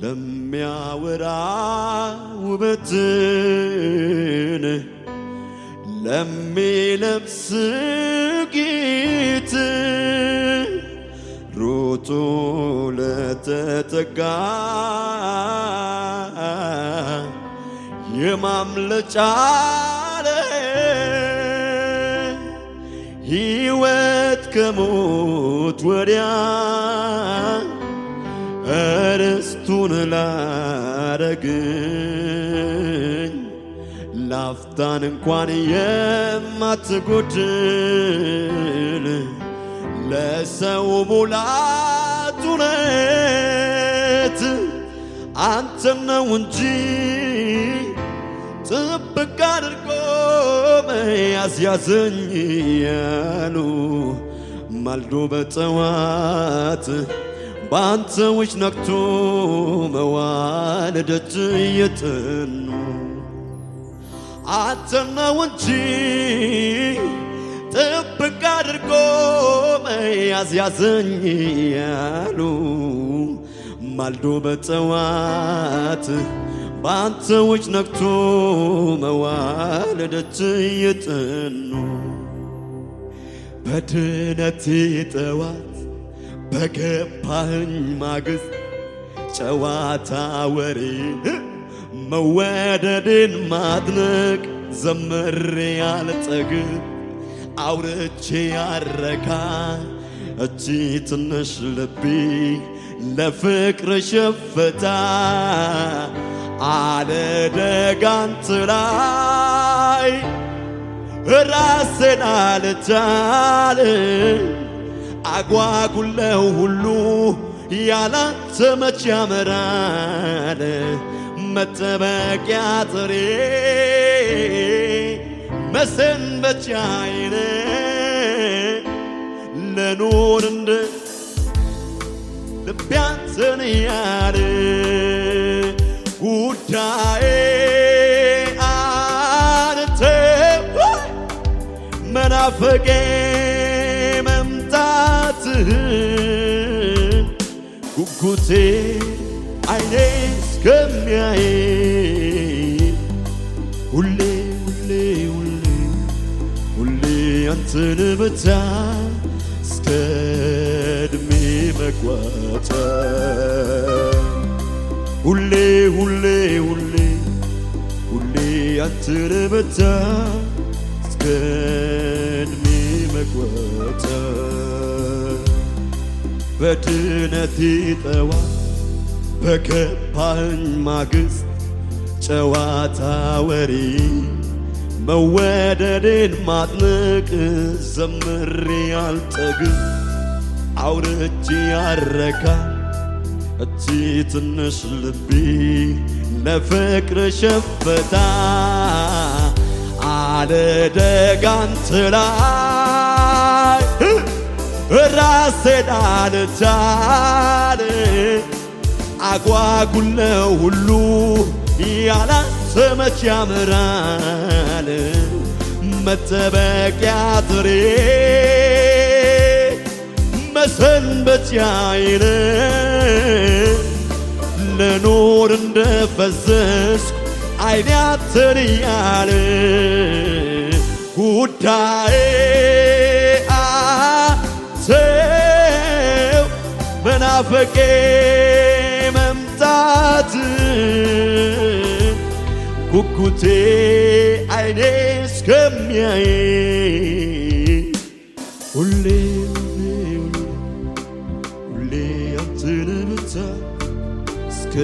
ለሚያወራ ውበትን ለሚለብስ ጌጥ ሮጦ ለተጠጋ የማምለጫ ሕይወት ከሞት ወዲያ እርስቱን ላረገኝ ላፍታን እንኳን የማትጎድል ለሰው ሙላቱ ነት አንተን ነው እንጂ ጥብቅ አድርጎ መያዝ ያዘኝ ያሉ ማልዶ በጠዋት በአንተ ውጭ ነቅቶ መዋል ደጅ የጠኑ አንተን ነው እንጂ ጥብቅ አድርጎ መያዝ ያዘኝ ያሉ ማልዶ በጠዋት በአንተ ውጭ ነቅቶ መዋል ደጅ የጠኑ በድነቴ ጠዋት በገባህኝ ማግስት ጨዋታ ወሬ መወደድን ማድነቅ ዘምሬ ያልጠግብ አውርቼ ያረካ እጅ ትንሽ ልቤ ለፍቅር ሸፈታ አለደጋንት ላይ ራሴን አልቻል አጓጉለው ሁሉ ያላንተ መች ያመራል መጠበቂያ ጥሬ መሰንበቻዬ ለኖር እንደ ልቤ አንተን ያለ ጉዳዬ አንተ መናፈቄ መምጣትህን ጉጉቴ አይኔ እስከሚያይ ሁሌ ሁሌ ሁሌ ሁሌ አንተን ብቻ እስከ ዕድሜ መቋጨት ሁሌ ሁሌ ሁሌ ሁሌ አንተን ብቻ እስከ ዕድሜ መቋጨት በድነቴ ጠዋት በገባህኝ ማግስት ጨዋታ ወሬ መወደድን ማድነቅ ዘምሬ ያልጠግብ አውርቼ ያረካ እቺ ትንሽ ልቤ ለፍቅር ሸፈታ አለደጋንት ላይ ራሴን አልቻል አጓጉለው ሁሉ ያላንተ መች ያምራል መጠበቂያ ጥሬ መሰንበቻዬ ለኖር እንደፈዘዝኩ አይኔ አንተን ያለ ጉዳዬ አንተው መናፈቄ መምጣት ጉጉቴ አይኔ እስከሚያይ ሁሌ ሁሌ አንተን ብቻ እስከ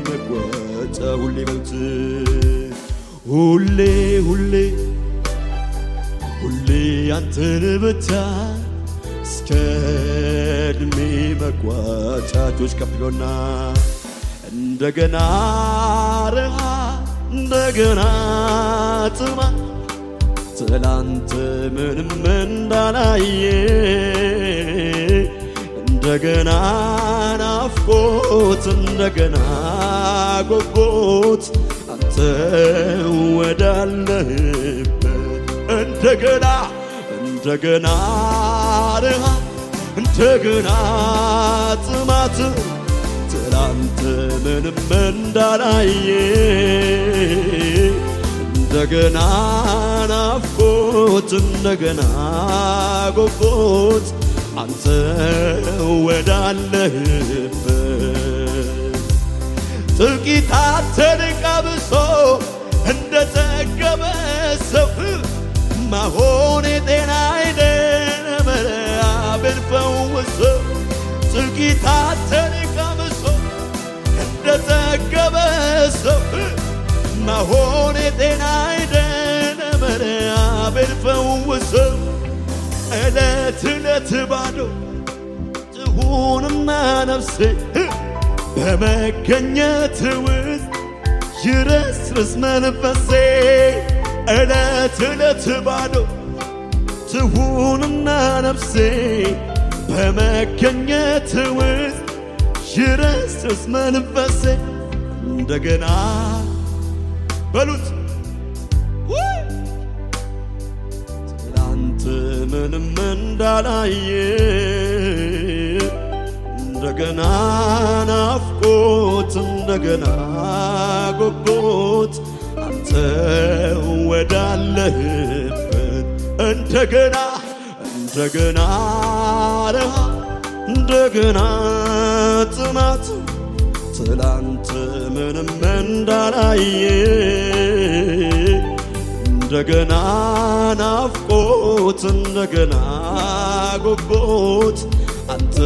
መቋጫ ሁሌ በልት ሁሌ ሁሌ ሁሌ አንተን ብቻ እስከ ዕድሜ መቋጫ እጆች ከፍ ይሉና እንደገና ረሃ እንደገና ጥማ ትላንት ምንም እንዳላየ እንደገና ናፍቆት እንደገና ጉጉት አንተ ወዳለህበት እንደገና ረሃ እንደገና ጥማት ስላንተ ምንም እንዳላየ እንደገና ናፍቆት እንደገና ጉጉት አንተ ወዳለህበት ጥቂት አትንቀምሶ እንደጠገበ ሰው መሆን ጤና አይደለም ረሃብን ፈውሰው ጥቂት አትንቀምሶ እንደጠገበ ሰው መሆን ጤና አይደለም ረሃብን ፈውሰው ዕለት ዕለት ባዶ ትሁንና ነፍሴ በመገኘት ውስጥ ይረስርስ መንፈሴ ዕለት ዕለት ባዶ ትሁንና ነፍሴ በመገኘት ውስጥ ይረስርስ መንፈሴ እንደገና በሉት ትላንት ምንም እንዳላየ እንደገና ናፍቆት እንደገና ጉጉት አንተ ወዳለህበት እንደገና እንደገና ረሃብ እንደገና ጥማት ትላንት ምንም እንዳላየ እንደገና ናፍቆት እንደገና ጉጉት አንተ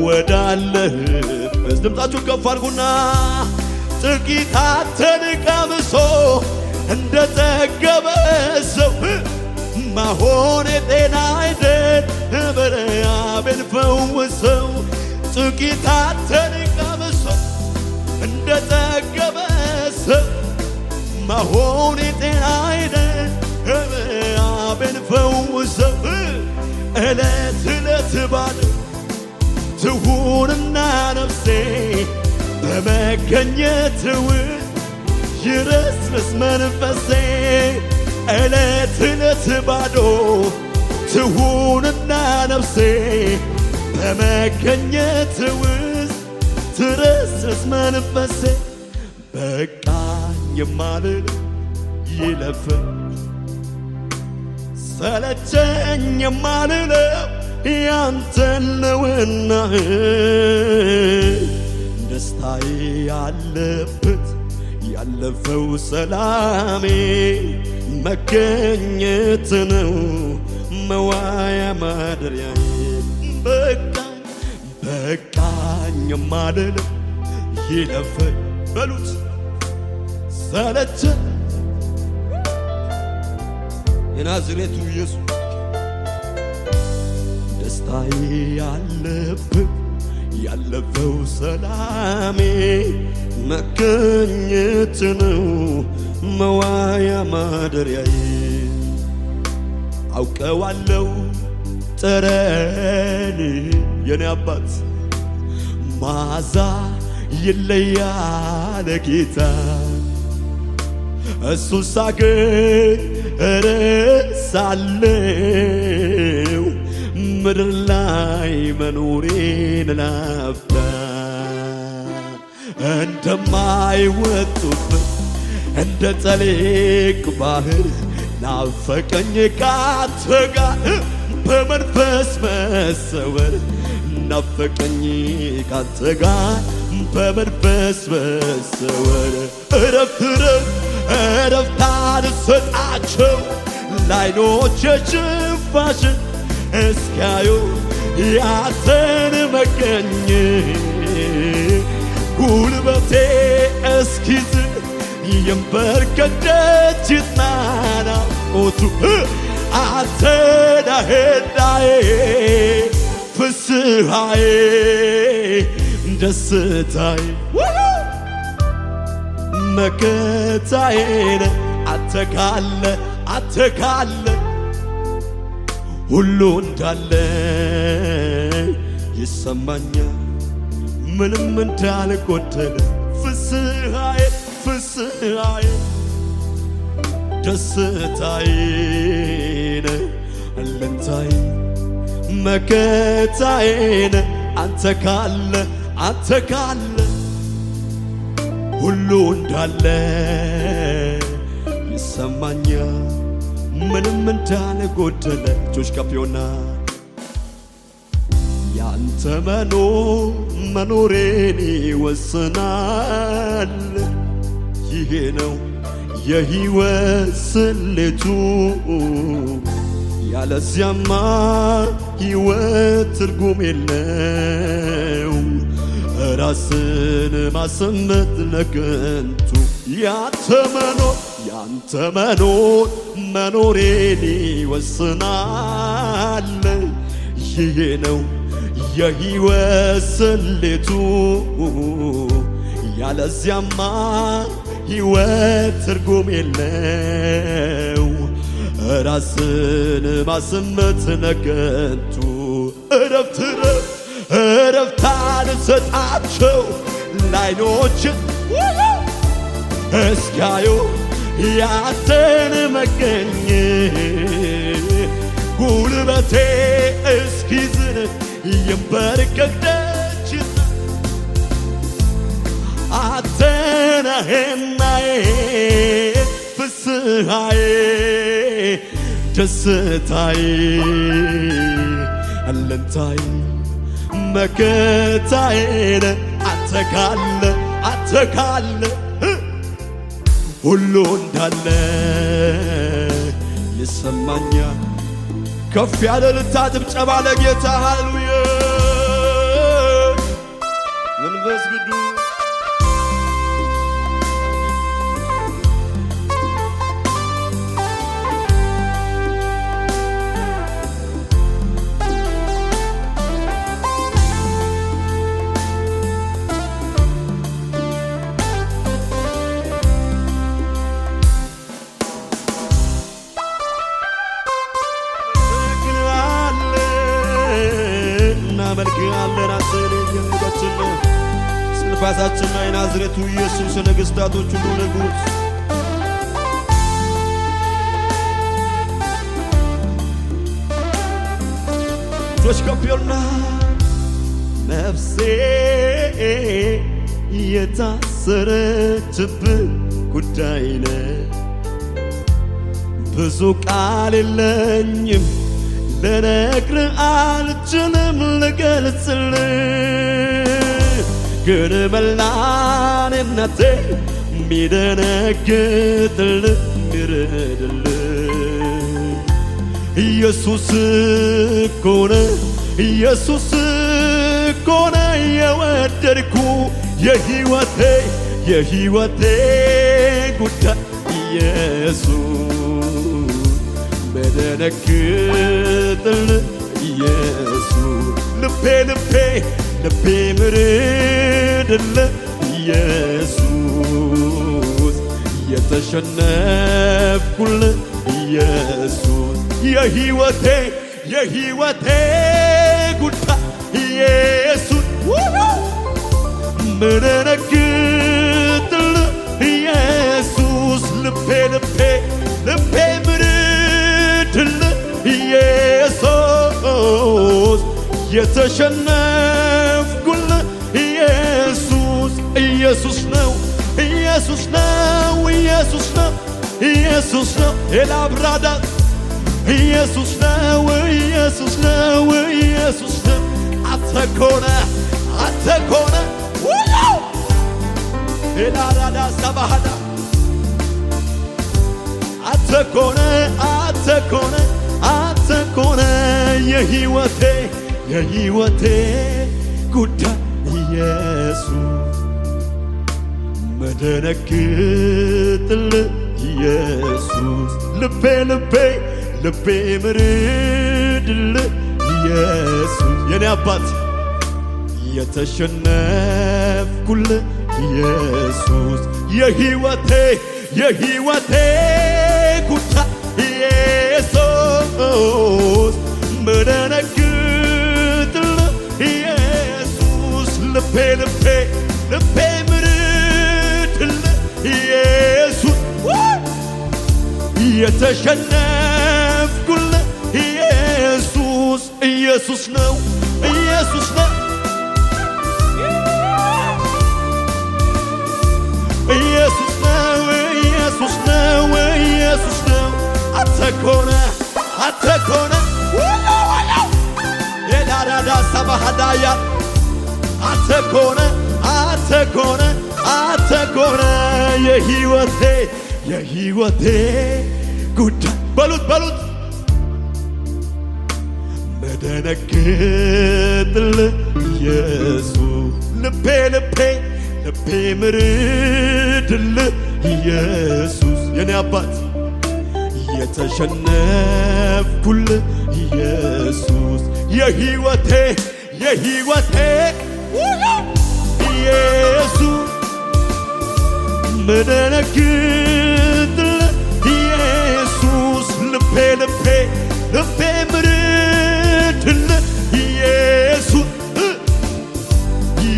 ወዳለህበት ድምፃችሁን ከፍ አድርጉና ጥቂት አትንቀምሶ እንደጠገበ ሰው መሆን ጤና አይደል ረሃብን ፈውሰው ጥቂት አትንቀምሶ እንደጠገበ ሰው መሆን ጤና አይደል ረሃብን ፈውሰው ዕለት ዕለት ባዶ ትሁንና ነፍሴ በመገኘት ውስጥ ይረስርስ መንፈሴ ዕለት ዕለት ባዶ ትሁንና ነፍሴ በመገኘት ውስጥ ትረስርስ መንፈሴ በቃኝ የማልል ይለፍ ሰለቸኝ የማልለው ያንተን ነውና ደስታዬ ያለበት ያለፈው ሰላሜ መገኘት ነው መዋያ ማደሪያዬ በቃኝ የማልለው ይለፍ በሉት ሰለቸኝ የናዝሬቱ ኢየሱስ ደስታዬ ያለበት ያለፈው ሰላሜ መገኘት ነው መዋያ ማደሪያዬ አውቀዋለሁ ጠረን የኔ አባት ማዛ ይለያል ጌታ እሱ ሳገኝ እረሳለሁ ምድር ላይ መኖሬን ላፍታ እንደማይወጡበት እንደ ጠሊቅ ባህር ናፈቀኝ ካንተ ጋር በመንፈስ መሰወር ናፈቀኝ ካንተ ጋር በመንፈስ መሰወር እረፍት አልሰጣቸው ለዓይኖቼ ሽፋሽን እስኪያዩ ያንተን መገኘት ጉልበቴ እስኪዝል ይንበርከክ ደጅ ናፍቆቱ አንተ ነህ ዳዬ ፍስሐዬ ደስታዬ መከታዬ አንተ ካለ ሁሉ እንዳለ ይሰማኛል ምንም እንዳልጎደለ ፍስሐዬ ደስታዬ አለንታዬ መከታዬ አንተ አንተ ካለ ሁሉ እንዳለ ይሰማኛል ምንም እንዳልጎደለ እጆች ከፍ ይሆናል ያንተ መኖሬን ይወስናል ይሄ ነው የሕይወት ስሌቱ ያለዚያማ ሕይወት ትርጉም የለው ራስን ማሰመት ለከንቱ ያንተ መኖር መኖሬን ይወስናል ይሄ ነው የሕይወት ስሌቱ ያለዚያማ ሕይወት ትርጉም የለው ራስን ማሰመት ለከንቱ እረፍታን ሰጣቸው ላይኖች እስኪያዩ ያንተን መገኘት ጉልበቴ እስኪዝን ይንበርከክ ደጅና አንተ ነህናዬ ፍስሐዬ ደስታዬ አለኝታዬ መከታዬ አንተ ካለ ሁሉ እንዳለ ይሰማኛል ከፍ ያለ እልልታ ጭብጨባ ለጌታ ሃሌሉያ መንፈስ ቅዱስ እናመልክሃለን አንተን የምንወድህ ስንፋሳችን የናዝሬቱ ኢየሱስ ነገሥታቶች ሁሉ ንጉሥ እጆች ከፍ ይበሉና ነፍሴ የታሰረችብህ ጉዳይ ነህ ብዙ ቃል የለኝም ልነግርህ አልችልም ልገልጽልህ ግን መላኔነቴ ሚደነግጥልህ ሚረድልህ ኢየሱስ እኮ ነው የወደድኩ የሕይወቴ ጉዳይ ኢየሱስ በደነግጥልህ ኢየሱስ ልቤ ምርድልህ ኢየሱስ የተሸነፍኩልህ ኢየሱስ የሕይወቴ ጉዳይ ኢየሱስ ምደነግጥልህ ኢየሱስ ልቤ ምርድልህ ኢየሱስ የተሸነፍኩልህ ኢየሱስ ነው ኤላብራዳ ኢየሱስ ነው አንተ ኮነ ኤላራዳ ሰባሃዳ አንተ ኮነ የሕይወቴ ጉዳይ ኢየሱስ መደነግጥልህ ኢየሱስ ልቤ ምርድልህ ኢየሱስ የኔ አባት የተሸነፍኩልህ ኢየሱስ የሕይወቴ ጉዳይ ኢየሱስ ምደነግጥልህ ኢየሱስ ልቤ ምርድልህ ኢየሱስ የተሸነፍኩልህ ኢየሱስ ነው አተኮነ አተኮነ የዳራዳ ሰባሃዳያ አተኮነ አተኮነ አተኮነ የህይወቴ ጉዳይ በሉት በሉት መደነግጥል ኢየሱስ ልቤ ምርድል ኢየሱስ የኔ አባት የተሸነፍኩል ኢየሱስ የህይወቴ ኢየሱስ መደነግጥል ኢየሱስ ልቤ ምርድል ኢየሱስ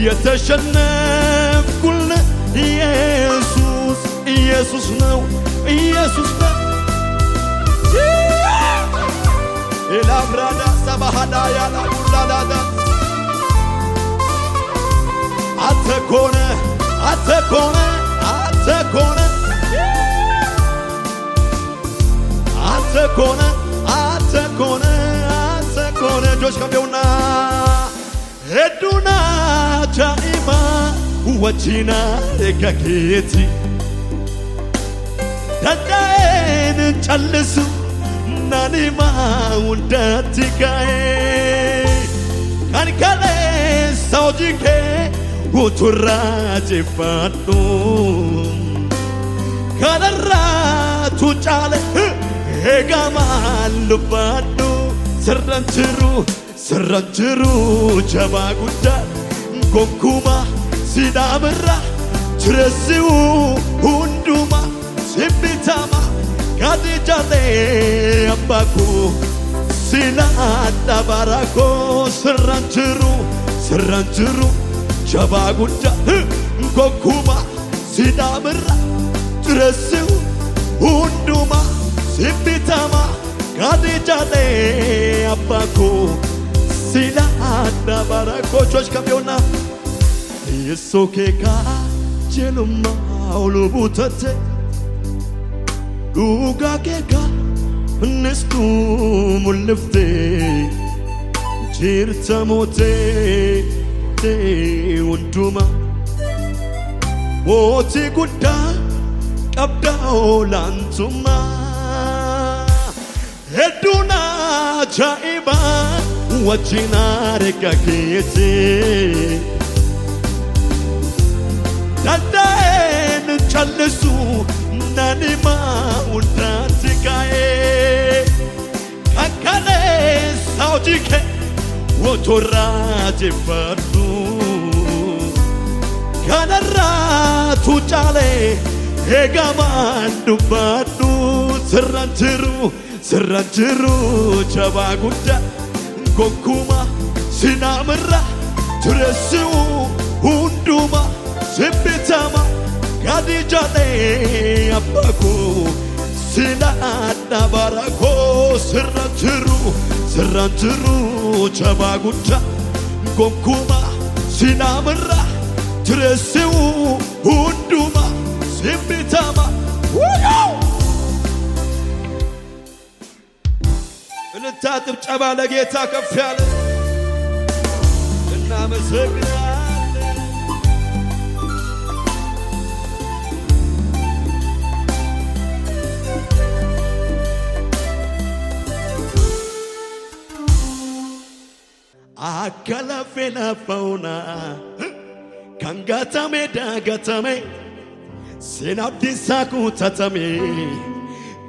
የተሸነፍኩል ኢየሱስ ነው ኤላብራዳ ሰባሃዳ ያላቡላላዳ አተኮነ እጆች ከቤውና ሄዱና ጃኢማ ወጂና ረጋኬቲ ዳዳዬን ጨልሱ ናኒማ ውንዳቲካዬ ካንካሌ ሳውጂኬ ውቱራ ጅባዱ ካነራቱ ጫለ ሄጋማልባዱ ስረንችሩ ጀባ ጉዳ ጎንኩማ ሲዳምራ ችረሲው ሁንዱማ ሲቢታማ ጋዲጃሌ አባኩ ሲላ አዳባራኮ ስረንችሩ ጀባ ጉዳ ጎንኩማ ሲዳምራ ችረሲው ሁንዱማ ሲቢታማ ጋዲጃሌ አባኩ ሲላ አዳባራኮ ቾች ከቢውና የሶኬካ ጀሉማ አውሉቡተቴ ዱጋኬካ እንስቱ ሙልፍቴ ጅርተሞቴ ወንዱማ ሞቲ ጉዳ ቀብዳው ላንቱማ ሄዱና ጃኢባ ወጂና ረጋኬቴ ዳዳዬን ጨልሱ ናኒማ ውንዳቲካዬ ካንካሌ ሳውጂኬ ወቶራ ጅባዱ ካነራቱ ጫሌ ሄጋማንዱባዱ ስረንችሩ ጀባ ጉዳ ጎንኩማ ሲናምራ ችረሲው ሁንዱማ ሲቢታማ ጋዲጃሌ አባኩ ሲላ አዳባራኮ ስረንችሩ ጀባ ጉዳ ጎንኩማ ሲናምራ ችረሲው ሁንዱማ ሲቢታማ እልልታ ጭብጨባ ለጌታ ከፍ ያለ እናመሰግናለን። አከለፌና ፈውና ካንጋታሜ ዳጋታሜ ሴናብዲሳ ኩታታሜ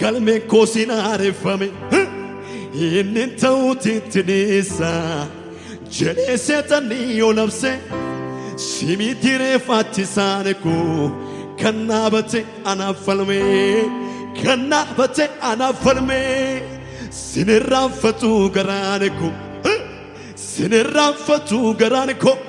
galme ኮሲና አረፈሜ ይህንን ተውትትኔሳ ጀኔሴተኒ ዮለብሴ ሲሚቲሬ ፋቲሳነኩ ከናበቴ አናፈልሜ ሲንራፈቱ ገራነኩ ሲንራፈቱ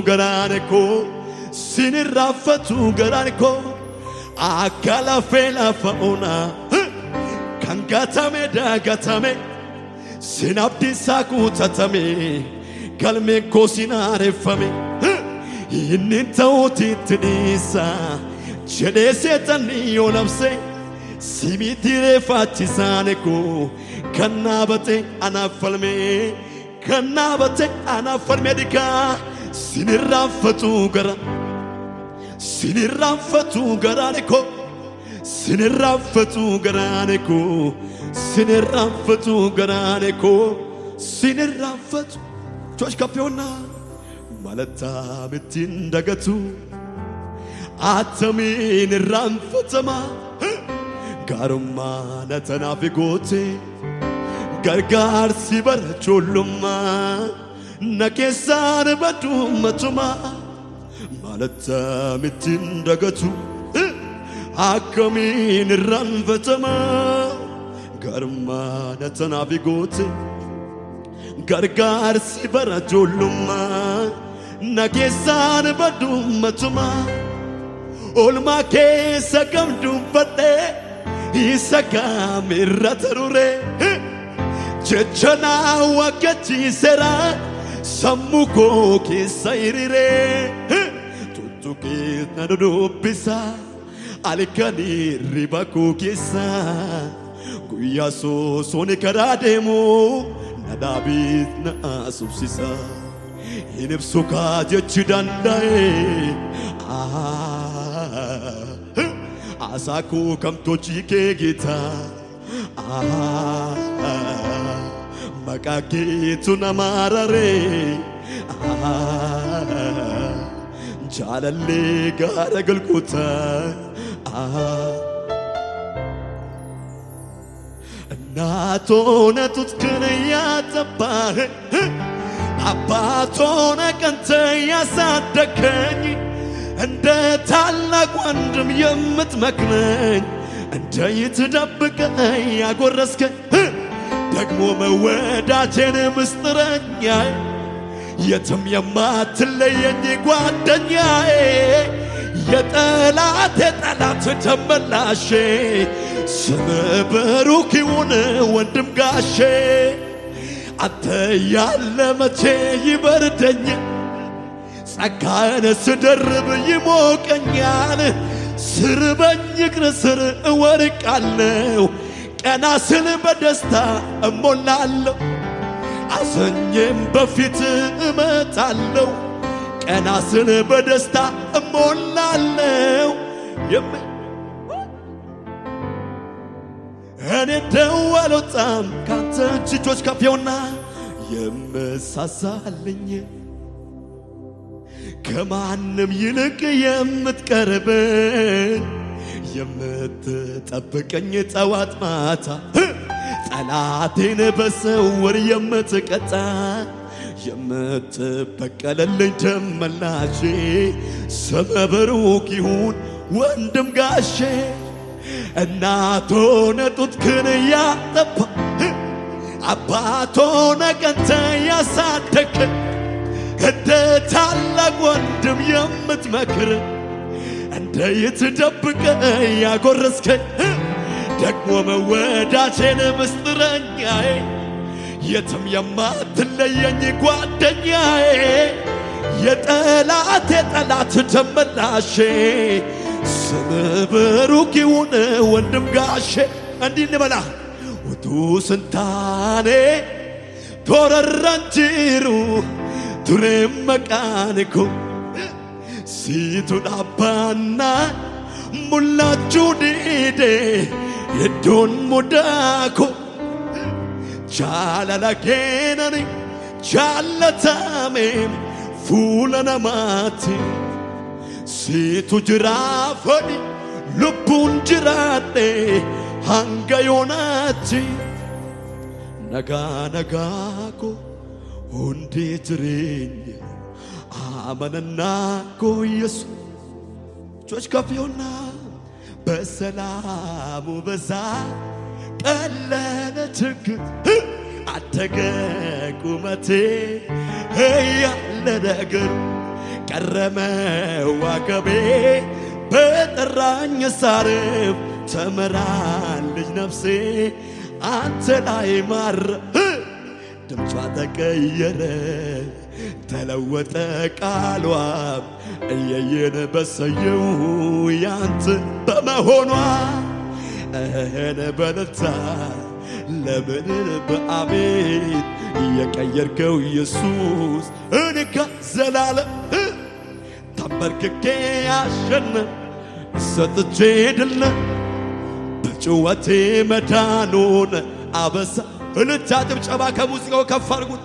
ገራነኩ sinirraanfatu garaan koo akka lafee lafa onaa kan gatame daagatame sin abdiisaa kutatame galmeen koo sin haareffame inni ta'uutiitti dhiisa jedhee seexanni yoo labse simiti reeffachisaane koo kan naabate anaaf falme kan naabate anaaf falme dikaa sinirraanfatu garaane koo sinirraanfatu garaane koo sinirraanfatu garaane koo sinirraanfatu ጆች ካፌውና ማለታምቲን ደገቱ አተሚን ራንፈተማ ጋሩማ ነተናፊጎቴ ገርጋር ሲበረቾሉማ ነኬሳን በዱመቱማ ማለታምቲን ደገቱ አከሚን ራንፈተማ ጋሩማ ነተናፊጎቴ gargaar si barajollummaa nageessaan badummatuma olmaa keessa gamduunfadhee isa kaamirra turure jechanaa waggachiiseera sammuu koo keessa hiriiree tuttuqee na dudubbisa halkanii riba koo keessa guyyaa soosoni karaa deemu Nadabit na asubsisa inibsuka jechi dandae asaku kamtochi ke gita makaketu namarare jalalle gara galkuta ናቶነ ቱትከነ ያተባህ አባቶነ ቀንተ ያሳደከኝ እንደ ታላቅ ወንድም የምትመክነኝ እንደ ይትደብቀኝ ያጎረስከኝ ደግሞ መወዳጄን ምስጥረኛ የትም የማትለየኝ ጓደኛዬ የጠላት ተመላሼ ስም ብሩክ ይሁን ወንድም ጋሼ አንተ ያለ መቼ ይበርደኛል ጸጋህን ስደርብ ይሞቀኛል ስርበኝ እግር ስር እወርቃለሁ ቀና ስል በደስታ እሞላለሁ አዘኜም በፊት እመጣለሁ ቀና ስል በደስታ እሞላለሁ እኔ ደወሎጣም ካንተ እጆች ከፌውና የምሳሳልኝ ከማንም ይልቅ የምትቀርበኝ የምትጠብቀኝ ጠዋት ማታ ጠላቴን በስውር የምትቀጣ የምትበቀለልኝ ደመላሼ ስምህ ብሩክ ይሁን ወንድም ጋሼ እናቶነ ጡትክን ያጠባ አባቶነ ቀንተ ያሳደግ እንደ ታላቅ ወንድም የምትመክር እንደ ይትደብቀኝ ያጎረስከኝ ደግሞ መወዳጄን ምስጥረኛዬ የትም የማትለየኝ ጓደኛዬ የጠላት ደመላሼ ስምህ ብሩክ ይሁን ወንድም ጋሼ እንዲህ እንበላ ውጡ ስንታኔ ቶረራንጂሩ ቱሬም መቃንኩ ሲቱን አባና ሙላቹ ዲዴ የዶን ሙዳኮ ጃላላ ኬነኒ ጃለታሜም ፉለ ነማቲ ሲቱ ጅራፈኒ ልቡን ጅራዴ hanga yoonatti nagaa nagaako hundi jireenya amanannaa koo Yesuus ጆች ከፊውና በሰላሙ ብዛት ቀለለ ችግር አደገ ቁመቴ ያለ ነገር ቀረመ ዋከቤ በጠራኝ ሳርፍ ተመራለች ነፍሴ አንተ ላይ ማረፍ ድምጿ ተቀየረ ተለወጠ ቃሏም እየየን በሰየው ያንተ በመሆኗ እህን በልታ ለምን በአሜን የቀየርከው ኢየሱስ እንካ ዘላለም ተንበርክኬ አሸነፍ ሰጥቼ ድል በጭወቴ መዳኑን አበሳ እልልታ ጭብጨባ ከሙዚቃው ከፍ አድርጉት።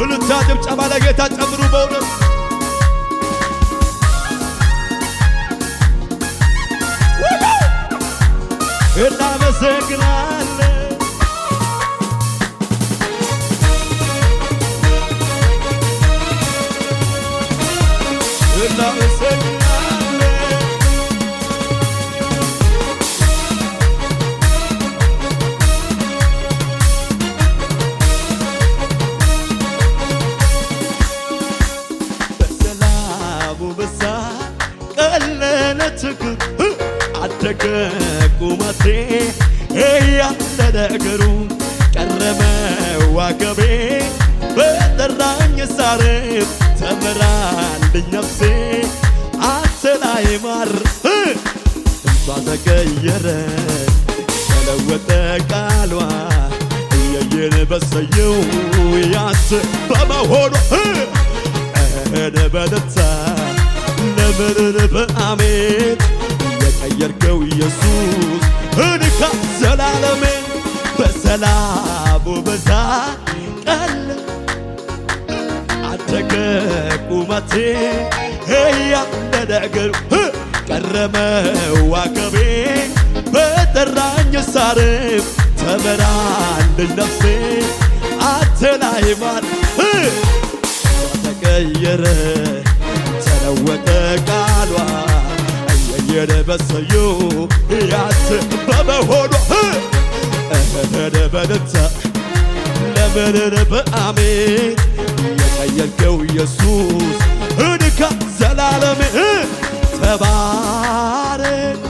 እልልታ ጭብጨባ ለጌታ ጨምሩ በእውነት እናመሰግናለን እናመሰግናለን በሰላሙ ብዛት ቀለለ ችግር አደገ ቁመቴ ያለ ነገሩ ቀረመ ዋከቤ በጠራኝ ሳርፍ ተመራልኝ ነፍሴ አንተ ላይ ማረፍ ድምጿ ተቀየረ ተለወጠ ቃሏ እየየን በሰየው ያንተ በመሆኗ እህን በልታ ለምን በአሜን የቀየርከው ኢየሱስ እንካ ዘላለሜን በሰላሙ ብዛት ቀለ አደገ ቁመቴ ያለ ነገሩ ቀረመ ዋከቤ በጠራኝ ሳርፍ ተመራለች ነፍሴ አንተ ላይ ማረፍ ተቀየረ ተለወጠ ቃሏ የነበሰዩ ያንተ በመሆኗ እህን በልታ ለምን በአሜን የቀየርከው ኢየሱስ እንካ ዘላለሜ ተባረክ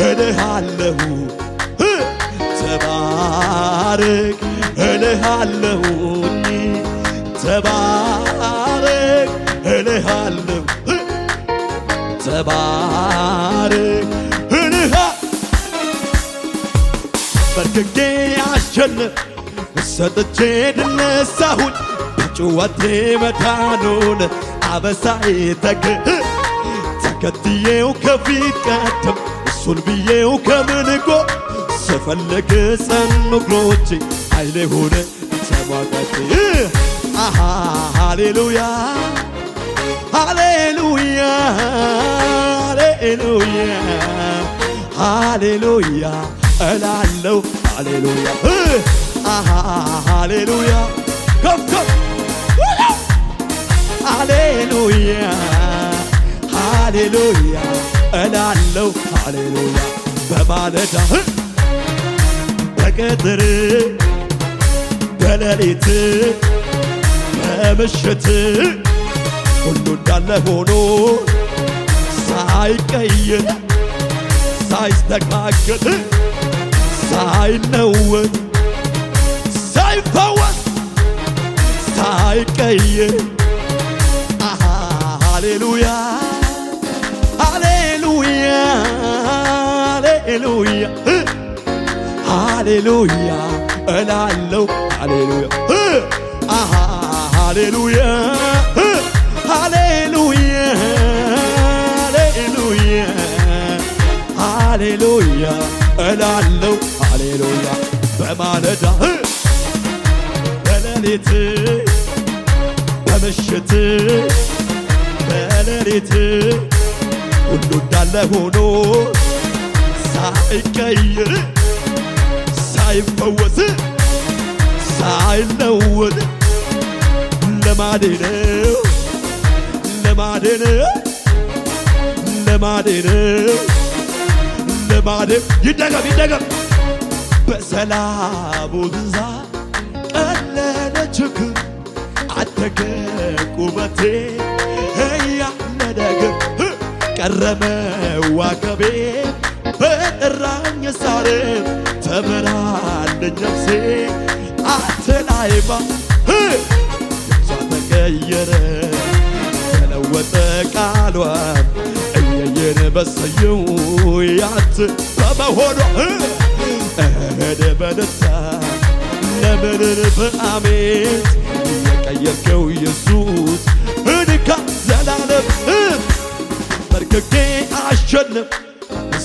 እልሃለሁ ተባረክ እልሃለሁ ተባረክ እልሃለሁ ተባረክ እልሃ በርክኬ አሸነፍ ሰጥቼ ድል ነሳሁኝ በጭወቴ መዳኑን አበሳዬ ተከትዬው ከፊት ቀደም እሱን ብዬው ከምንጎ ስፈልግ ጸኑ እግሮቼ ኃይሌ ሆነ ተሟጋቼ ሃሌሉያ ሃሌሉያ ሃሌሉያ ሃሌሉያ እላለሁ ሃሌሉያ ሃሌሉያ ከፍ ከፍ ሃሌሉያ ሃሌሉያ እላለሁ ሃሌሉያ በማለዳ በቀትር በሌሊት በምሽት ሁሉ እንዳለ ሆኖ ሳይቀየር ሳይስተካከል ሳይለወጥ ሳይፈወስ ሳይቀየር ሃሌሉያ ሃሌሉያ ሃሌሉያ ሃሌሉያ እላለሁ ሃሌሉያ ሃሌሉያ ሃሌሉያ ሃሌሉያ ሃሌሉያ እላለሁ ሃሌሉያ በማለዳ በሌሊት በምሽት በሌሊት ሁሉ እንዳለ ሆኖ ሳይቀየር ሳይፈወስ ሳይለወጥ ልማዴ ነው ልማዴ ነው ልማዴ ነው ልማዴ ይደገም ይደገም በሰላሙ ብዛት ቀለለ ችግር አደገ ቁመቴ ያለ ነገር ቀረመ ዋከቤ በጠራኝ ሳርም ተመራለኝ ነፍሴ አትላይማ የሷ ተቀየረ ተለወጠ ቃሏን እየየን በሰየው ያት በመሆኗ እህድ በደስታ ለምድር በአሜት የቀየርከው ኢየሱስ እድካ ዘላለም በርክኬ አሸንፍ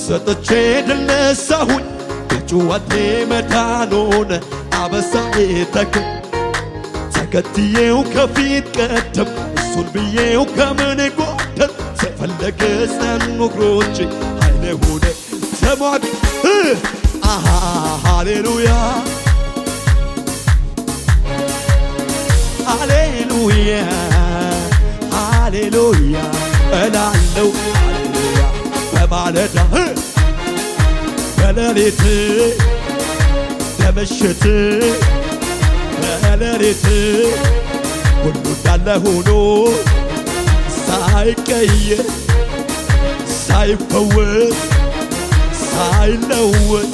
ሰጥቼ ድል ነሳሁኝ በጩኸቴ መዳኑን አበሳዬ ተከትዬው ከፊት ቀደም እሱን ብዬው ከምን ጎደል ተፈለገ ጸኑ እግሮቼ ኃይሌ ሆነ ተሟግ ሃሌሉያ ሃሌሉያ ሃሌሉያ እላለሁ ሃሌሉያ በማለዳ በሌሊት በምሽት በሌሊት ሁሉ እንዳለ ሆኖ ሳይቀየር ሳይፈወስ ሳይለወጥ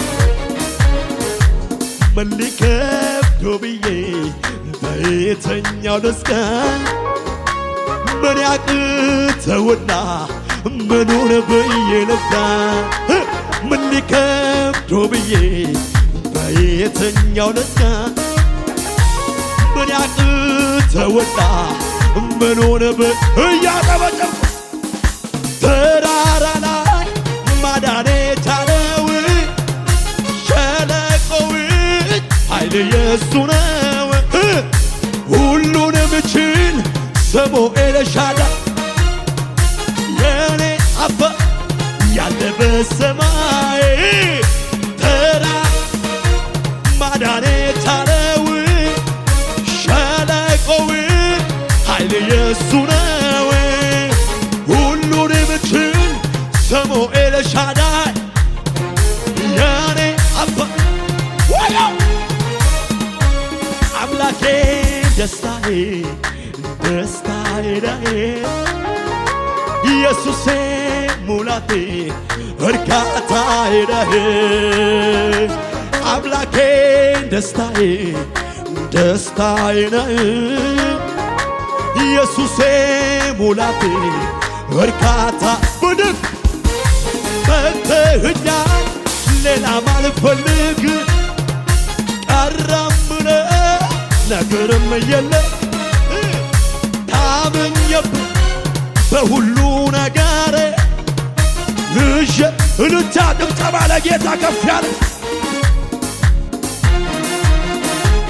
ምን ሊከብደው ብዬ በየትኛው ልስጋ ምን ያቅተውና ምኑን ብዬ ልፍታ ምን ሊከብደው ብዬ በየትኛው ልስጋ ምን ያቅተውና ምኑን እያጠበጨው ተራራ ላይ ማዳኔ ቻለው ሸለቆው ኃይል የሱ ነው ሁሉንም ችል ስሙ ኤልሻዳይ የኔ አባ ያለ በሰማይ ተራ ማዳኔ ቻለው ሸለቆው ኃይል የሱ ነው ሁሉንም ችል ስሙ ኤልሻዳይ የኔ አባ ወያው አምላኬ ደስታዬ ደስታዬ ነህ ኢየሱሴ ሙላቴ እርካታዬ ነህ አምላኬ ደስታዬ ደስታዬ ነህ ኢየሱሴ ሙላቴ እርካታ ብድግ በተህኛል ሌላ ማልፈልግ ቀረምነ ነገርም የለ ታምኜብህ በሁሉ ነገር እልልታ ጭብጨባ ለጌታ ከፍ ያለ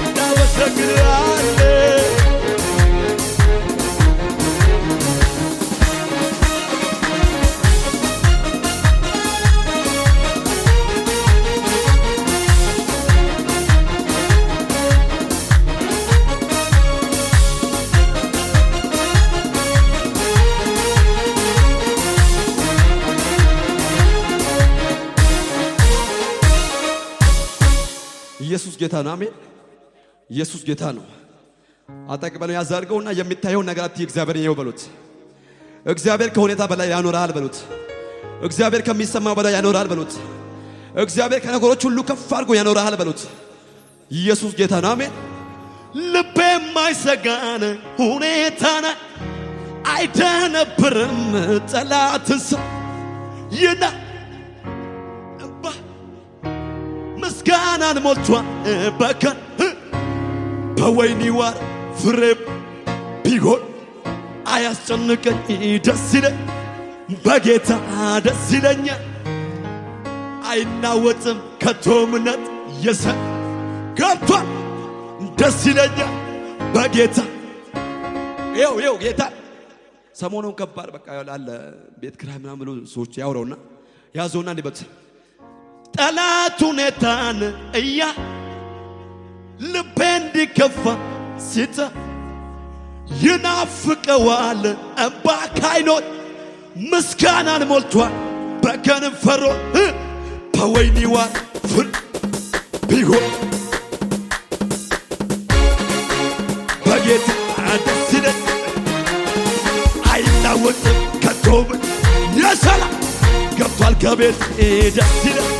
እናመሰግናለን። ኢየሱስ ጌታ ነው። አሜን። ኢየሱስ ጌታ ነው። አጠቅበለው ያዛርገውና የሚታየው ነገር አትይ እግዚአብሔር ይየው በሉት። እግዚአብሔር ከሁኔታ በላይ ያኖራል በሉት። እግዚአብሔር ከሚሰማው በላይ ያኖራል በሉት። እግዚአብሔር ከነገሮች ሁሉ ከፍ አድርጎ ያኖራል በሉት። ኢየሱስ ጌታ ነው። አሜን። ልቤ የማይሰጋን ሁኔታና አይደነብርም ጠላትስ ይና ምስጋናን ሞልቷል በቀን በወይኒ ዋር ፍሬ ቢሆን አያስጨንቀኝ ደስ ይለኝ በጌታ ደስ ይለኛል አይናወጥም ከቶ እምነት ገብቷል ደስ ይለኛል በጌታ ይው ጌታ ሰሞኑን ከባድ በቃ ያለ ቤት ክራይ ምናምን ብሎ ሰዎች ያወራውና ያዘውና እንዲበት ጠላት ሁኔታን ልቤ እንዲከፋ ሲታ ይናፍቀዋል እምባ ካይኖት ምስጋናን ሞልቷል በከንፈሮ በወይኒዋ ፍር ቢሆን በጌታ ደስ ይለኝ አይናወጥም ከቶም የሰላም ገብቷል ከቤት ደስ ይለኝ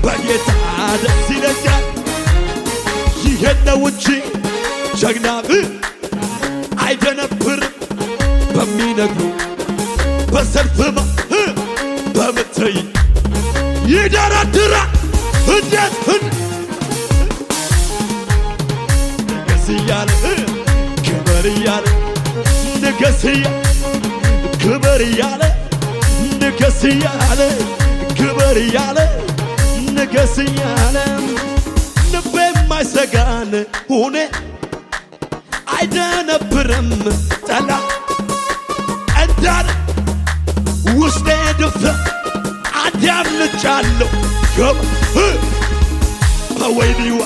በጌታ ደስ ይለኛል ይሄን ነው እንጂ ጀግና አይደነብርም በሚነግሩ በሰልፍማ በምትይ ይደረድራል እንዴት ንገስ እያለ ክበር እያለ ንገስ እያለ ክበር እያለ ንገስ እያለ ክበር እያለ ንገስ እያለ ልቤ የማይሰጋን ሁኔ አይደነብርም ጠላ እንዳለ ውስጤ ድፍተ አዳምጫለሁ በወይኒዋ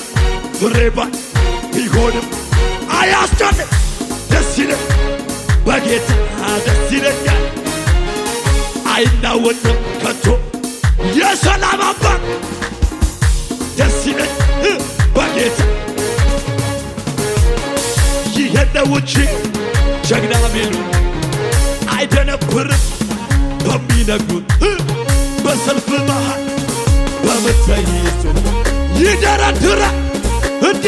ፍሬባ ቢሆንም አያስጨንቅ ደስ ይለኝ በጌታ ደስ ይለኛል አይናወጥም ከቶ የሰላም አባት ደስ ይለኝ በጌታ ይሄን ነው እንጂ ጀግና ቢሉ አይደነብርም በሚነግሩት በሰልፍ መሃል በምትይዙ ይደረድራል እንዴ